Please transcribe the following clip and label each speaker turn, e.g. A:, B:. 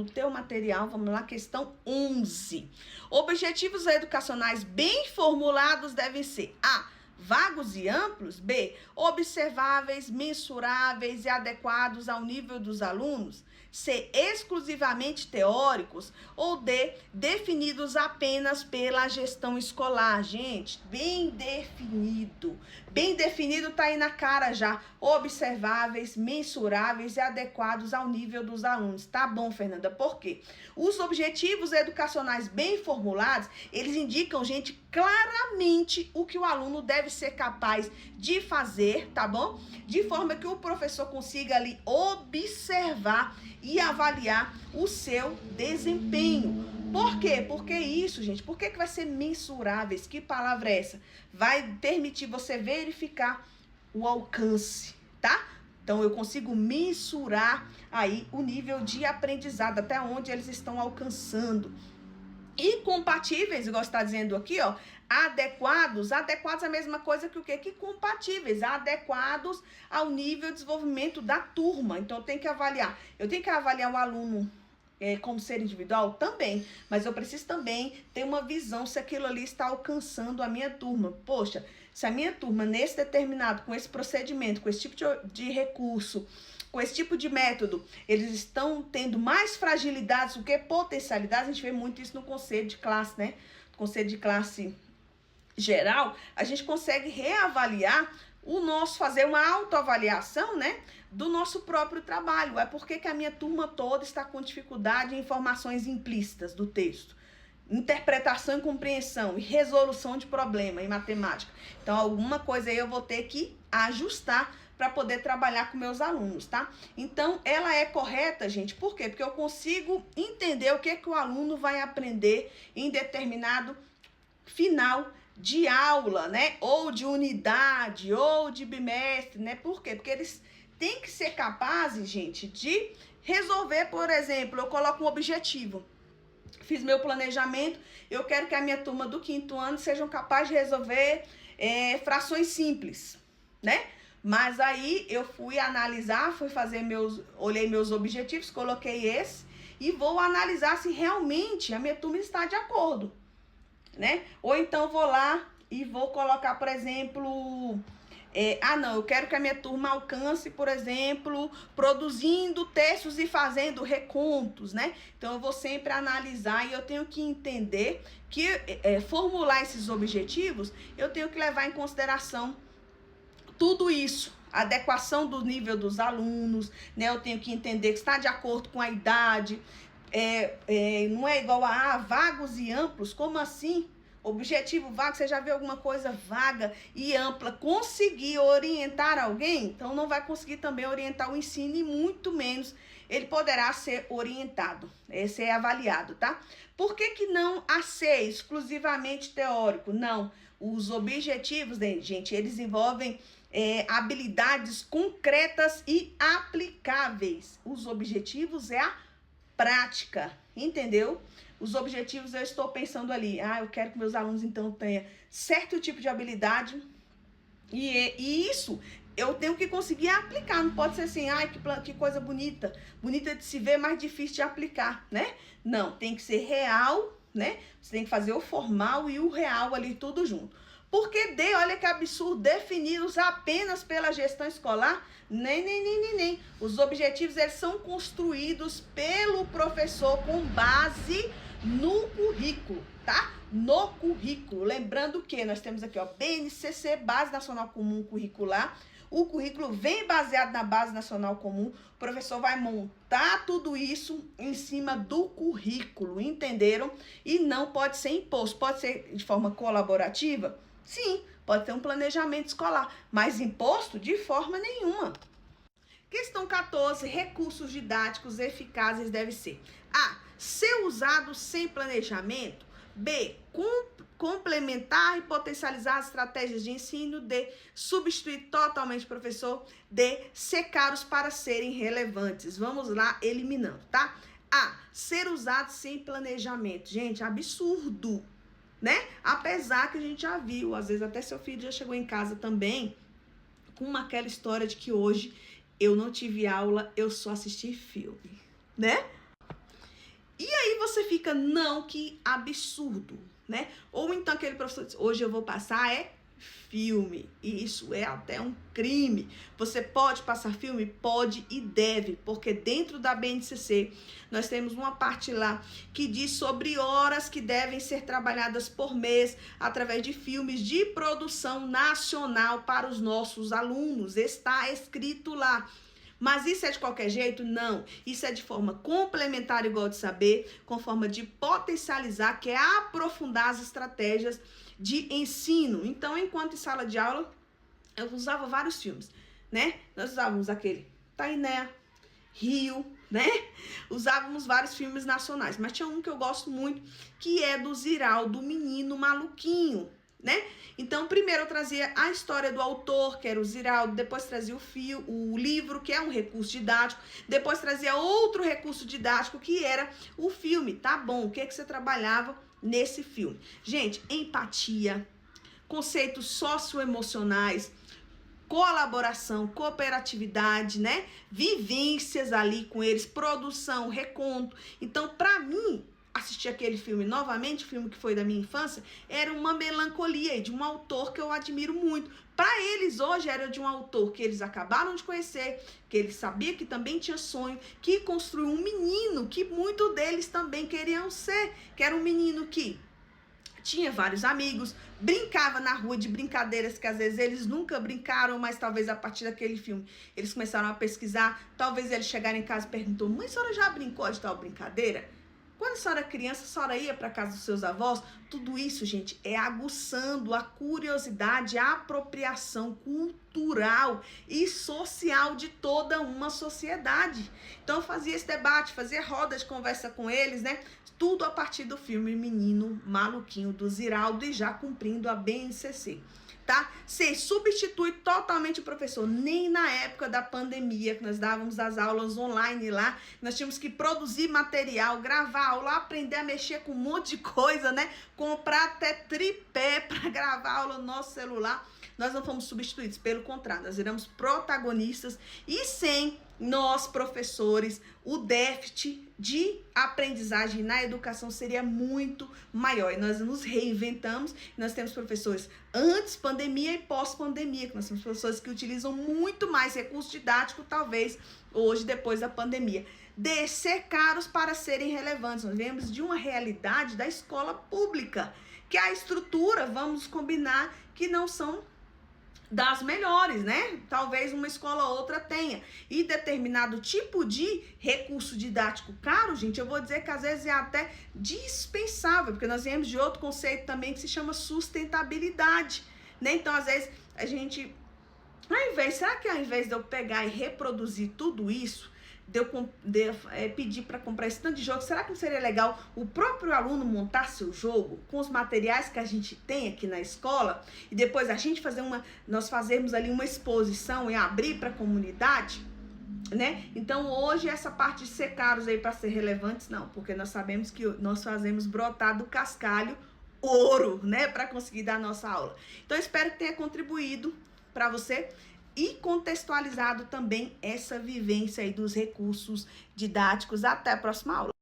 A: no teu material, vamos lá, questão 11. Objetivos educacionais bem formulados devem ser: A, vagos e amplos; B, observáveis, mensuráveis e adequados ao nível dos alunos; C, exclusivamente teóricos; ou D, definidos apenas pela gestão escolar. Gente, bem definido. Bem definido tá aí na cara já. Observáveis, mensuráveis e adequados ao nível dos alunos. Tá bom, Fernanda, por quê? Os objetivos educacionais bem formulados, eles indicam, gente, claramente o que o aluno deve ser capaz de fazer, tá bom? De forma que o professor consiga ali observar e avaliar o seu desempenho. Por quê? Porque isso, gente, por que vai ser mensuráveis? Que palavra é essa? Vai permitir você verificar o alcance, tá? Então, eu consigo mensurar aí o nível de aprendizado, até onde eles estão alcançando. E compatíveis, igual está dizendo aqui, ó, adequados é a mesma coisa que o quê? Que compatíveis, adequados ao nível de desenvolvimento da turma. Então, eu tenho que avaliar o aluno como ser individual também, mas eu preciso também ter uma visão se aquilo ali está alcançando a minha turma. Poxa, se a minha turma, nesse determinado, com esse procedimento, com esse tipo de recurso, com esse tipo de método, eles estão tendo mais fragilidades do que potencialidades. A gente vê muito isso no conselho de classe, né? No conselho de classe geral, a gente consegue reavaliar fazer uma autoavaliação, né, do nosso próprio trabalho. É porque que a minha turma toda está com dificuldade em informações implícitas do texto, interpretação e compreensão e resolução de problema em matemática. Então, alguma coisa aí eu vou ter que ajustar para poder trabalhar com meus alunos, tá? Então, ela é correta, gente, por quê? Porque eu consigo entender o que o aluno vai aprender em determinado final de aula, né? Ou de unidade, ou de bimestre, né? Por quê? Porque eles têm que ser capazes, gente, de resolver, por exemplo, eu coloco um objetivo. Fiz meu planejamento, eu quero que a minha turma do 5º ano sejam capazes de resolver frações simples, né? Mas aí eu fui analisar, olhei meus objetivos, coloquei esse e vou analisar se realmente a minha turma está de acordo, né? Ou então vou lá e vou colocar, por exemplo, eu quero que a minha turma alcance, por exemplo, produzindo textos e fazendo recontos, né? Então, eu vou sempre analisar e eu tenho que entender que formular esses objetivos, eu tenho que levar em consideração tudo isso. Adequação do nível dos alunos, né? Eu tenho que entender que está de acordo com a idade. Não é igual a vagos e amplos. Como assim? Objetivo vago, você já viu alguma coisa vaga e ampla conseguir orientar alguém? Então, não vai conseguir também orientar o ensino e muito menos ele poderá ser orientado, ser avaliado, tá? Por que não a ser exclusivamente teórico? Não, os objetivos, gente, eles envolvem habilidades concretas e aplicáveis. Os objetivos é a prática, entendeu? Os objetivos eu estou pensando ali, eu quero que meus alunos então tenham certo tipo de habilidade e isso eu tenho que conseguir aplicar, não pode ser assim, que coisa bonita de se ver, mas difícil de aplicar, né? Não, tem que ser real, né? Você tem que fazer o formal e o real ali tudo junto. Porque olha que absurdo, definidos apenas pela gestão escolar, nem. Os objetivos, eles são construídos pelo professor com base no currículo, tá? No currículo. Lembrando que nós temos aqui, ó, BNCC, Base Nacional Comum Curricular. O currículo vem baseado na Base Nacional Comum. O professor vai montar tudo isso em cima do currículo, entenderam? E não pode ser imposto. Pode ser de forma colaborativa? Sim, pode ter um planejamento escolar, mas imposto de forma nenhuma. Questão 14, recursos didáticos eficazes devem ser: A, ser usado sem planejamento; B, complementar e potencializar as estratégias de ensino; D, substituir totalmente o professor; D, ser caros para serem relevantes. Vamos lá, eliminando, tá? A, ser usado sem planejamento. Gente, absurdo, né? Apesar que a gente já viu, às vezes até seu filho já chegou em casa também com aquela história de que hoje eu não tive aula, eu só assisti filme, né? você fica, não, que absurdo, né? Ou então aquele professor diz, hoje eu vou passar filme, e isso é até um crime. Você pode passar filme? Pode e deve, porque dentro da BNCC nós temos uma parte lá que diz sobre horas que devem ser trabalhadas por mês através de filmes de produção nacional para os nossos alunos. Está escrito lá. Mas isso é de qualquer jeito? Não. Isso é de forma complementar, igual de saber, com forma de potencializar, que é aprofundar as estratégias de ensino. Então, enquanto em sala de aula, eu usava vários filmes, né? Nós usávamos aquele Tainé, Rio, né? Usávamos vários filmes nacionais, mas tinha um que eu gosto muito, que é do Ziraldo, Menino Maluquinho, né? Então, primeiro eu trazia a história do autor, que era o Ziraldo, depois trazia o livro, que é um recurso didático, depois trazia outro recurso didático, que era o filme. Tá bom, o que é que você trabalhava nesse filme? Gente, empatia, conceitos socioemocionais, colaboração, cooperatividade, né? Vivências ali com eles, produção, reconto. Então, para mim, assistir aquele filme novamente, o filme que foi da minha infância, era uma melancolia de um autor que eu admiro muito. Para eles hoje era de um autor que eles acabaram de conhecer, que eles sabiam que também tinha sonho, que construiu um menino que muitos deles também queriam ser, que era um menino que tinha vários amigos, brincava na rua de brincadeiras que às vezes eles nunca brincaram, mas talvez a partir daquele filme eles começaram a pesquisar, talvez eles chegaram em casa e perguntou, mãe, a senhora já brincou de tal brincadeira? Quando a senhora era criança, a senhora ia para casa dos seus avós? Tudo isso, gente, é aguçando a curiosidade, a apropriação cultural e social de toda uma sociedade. Então, eu fazia esse debate, fazia roda de conversa com eles, né? Tudo a partir do filme Menino Maluquinho, do Ziraldo, e já cumprindo a BNCC. Tá? Se substitui totalmente o professor, nem na época da pandemia, que nós dávamos as aulas online lá, nós tínhamos que produzir material, gravar aula, aprender a mexer com um monte de coisa, né? Comprar até tripé para gravar aula no nosso celular. Nós não fomos substituídos, pelo contrário, nós viramos protagonistas e sem nós, professores, o déficit de aprendizagem na educação seria muito maior. E nós nos reinventamos, nós temos professores antes pandemia e pós-pandemia, que nós temos professores que utilizam muito mais recurso didático, talvez, hoje, depois da pandemia. De ser caros para serem relevantes. Nós vemos de uma realidade da escola pública, que a estrutura, vamos combinar, que não são das melhores, né? Talvez uma escola ou outra tenha. E determinado tipo de recurso didático caro, gente, eu vou dizer que às vezes é até dispensável, porque nós viemos de outro conceito também que se chama sustentabilidade, né? Então, às vezes, a gente, será que ao invés de eu pegar e reproduzir tudo isso, de eu pedir para comprar esse tanto de jogo, será que não seria legal o próprio aluno montar seu jogo com os materiais que a gente tem aqui na escola e depois a gente nós fazermos ali uma exposição e abrir para a comunidade, né? Então hoje essa parte de ser caros aí para ser relevantes, não, porque nós sabemos que nós fazemos brotar do cascalho ouro, né, para conseguir dar a nossa aula. Então espero que tenha contribuído para você e contextualizado também essa vivência aí dos recursos didáticos. Até a próxima aula.